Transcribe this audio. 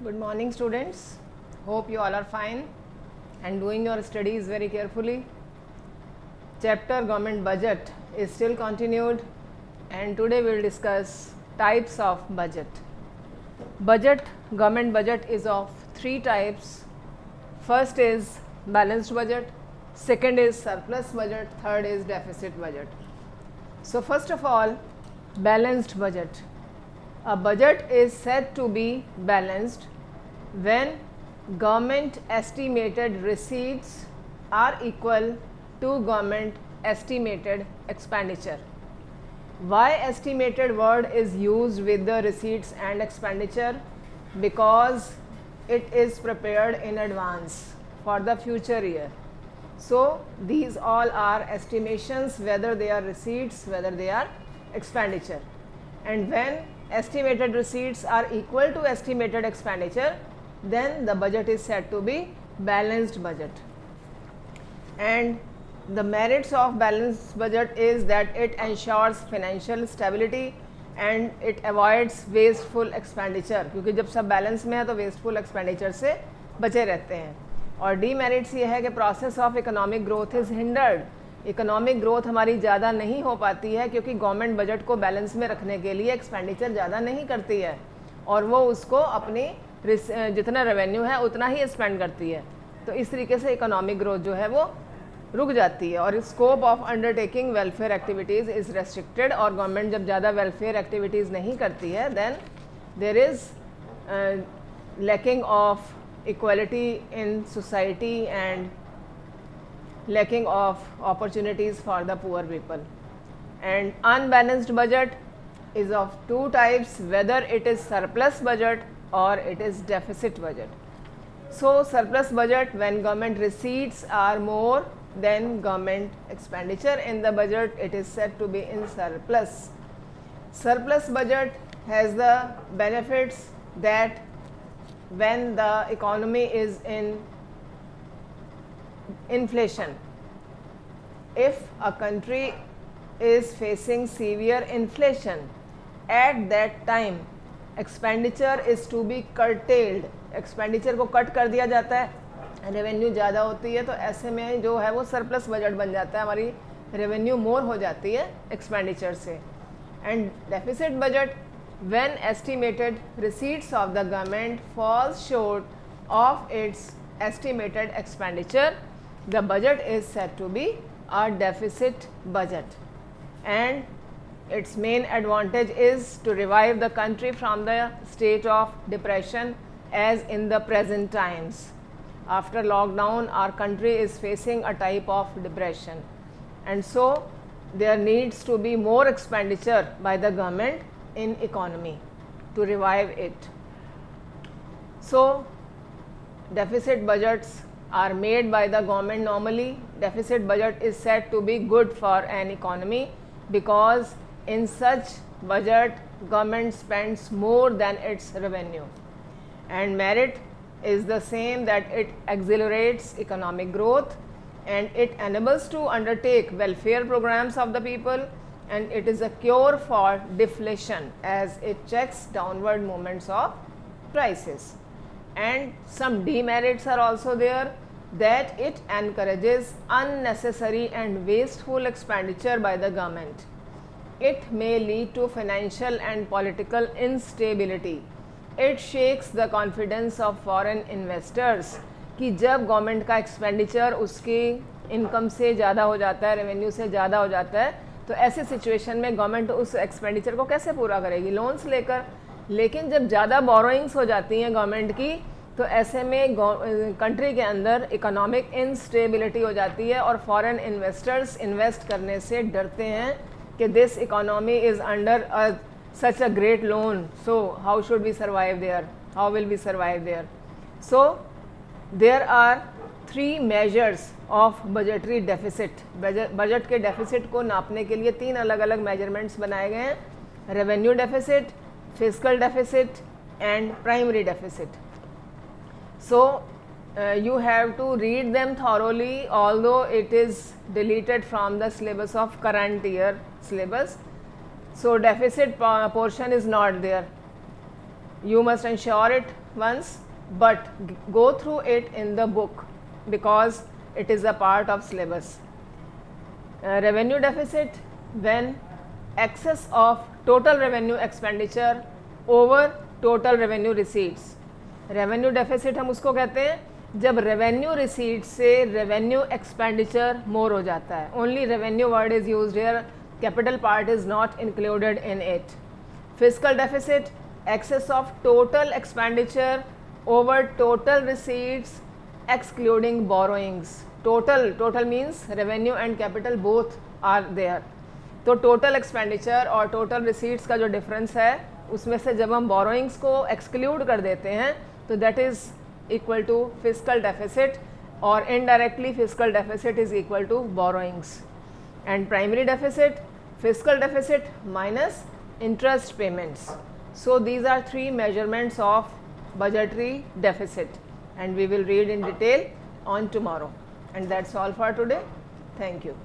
Good morning, students. Hope you all are fine and doing your studies very carefully. Chapter Government Budget is still continued, and today we will discuss types of budget. Government budget is of three types. First is balanced budget, second is surplus budget, third is deficit budget. So first of all, balanced budget. A budget is said to be balanced when government estimated receipts are equal to government estimated expenditure. Why estimated word is used with the receipts and expenditure? Because it is prepared in advance for the future year. So these all are estimations, whether they are receipts, whether they are expenditure. And when estimated receipts are equal to estimated expenditure, then the budget is said to be balanced budget. And the merits of balanced budget is that it ensures financial stability and it avoids wasteful expenditure, क्योंकि जब सब balance में है तो wasteful expenditure से बचे रहते हैं. और डीमेरिट्स ये है कि process of economic growth is hindered. Economic growth हमारी ज़्यादा नहीं हो पाती है क्योंकि गवर्नमेंट बजट को बैलेंस में रखने के लिए एक्सपेंडिचर ज़्यादा नहीं करती है और वो उसको अपनी जितना रेवेन्यू है उतना ही स्पेंड करती है. तो इस तरीके से इकोनॉमिक ग्रोथ जो है वो रुक जाती है और scope of undertaking welfare activities is restricted. और गवर्नमेंट जब ज़्यादा वेलफेयर एक्टिविटीज़ नहीं करती है then there is lacking of equality in society and lacking of opportunities for the poor people. And unbalanced budget is of two types, whether it is surplus budget or it is deficit budget. So surplus budget, when government receipts are more than government expenditure in the budget, it is said to be in surplus. Surplus budget has the benefits that when the economy is in inflation, if a country is facing severe inflation, at that time expenditure is to be curtailed. expenditure को cut कर दिया जाता है, revenue ज़्यादा होती है तो ऐसे में जो है वो सरप्लस बजट बन जाता है, हमारी रेवेन्यू मोर हो जाती है एक्सपेंडिचर से. And deficit budget, when estimated receipts of the government falls short of its estimated expenditure, the budget is said to be a deficit budget. And its main advantage is to revive the country from the state of depression as in the present times. After lockdown, our country is facing a type of depression, and so there needs to be more expenditure by the government in economy to revive it. So deficit budgets are made by the government normally. Deficit budget is said to be good for an economy because in such budget government spends more than its revenue. And merit is the same, that it accelerates economic growth and it enables to undertake welfare programs of the people, and it is a cure for deflation as it checks downward movements of prices. And some demerits are also there, that it encourages unnecessary and wasteful expenditure by the government. It may lead to financial and political instability. It shakes the confidence of foreign investors कि जब government का expenditure उसकी income से ज़्यादा हो जाता है, revenue से ज़्यादा हो जाता है, तो ऐसे सिचुएशन में गवर्नमेंट उस एक्सपेंडिचर को कैसे पूरा करेगी? लोन्स लेकर. लेकिन जब ज़्यादा बोरोइंग्स हो जाती हैं गवर्नमेंट की तो ऐसे में कंट्री के अंदर इकोनॉमिक इंस्टेबिलिटी हो जाती है और फॉरेन इन्वेस्टर्स इन्वेस्ट करने से डरते हैं कि this economy is under such a great loan, so how should we survive there? How will we survive there? So there are three measures of budgetary deficit. Budget के deficit को नापने के लिए तीन अलग अलग मेजरमेंट्स बनाए गए हैं: revenue deficit, physical deficit and primary deficit. So you have to read them thoroughly, although it is deleted from the syllabus of current year syllabus. So deficit portion is not there. You must ensure it once, but go through it in the book because it is a part of syllabus. Revenue deficit, when excess of total revenue expenditure over total revenue receipts. Revenue deficit हम उसको कहते हैं जब revenue receipts से revenue expenditure more हो जाता है. Only revenue word is used here, capital part is not included in it. Fiscal deficit, excess of total expenditure over total receipts excluding borrowings. Total means revenue and capital both are there. तो total expenditure और total receipts का जो difference है उसमें से जब हम borrowings को एक्सक्लूड कर देते हैं तो that is equal to fiscal deficit, और indirectly fiscal deficit is equal to borrowings. And primary deficit, fiscal deficit minus interest payments. So these are 3 measurements of budgetary deficit, and we will read in detail on tomorrow. And that's all for today. Thank you.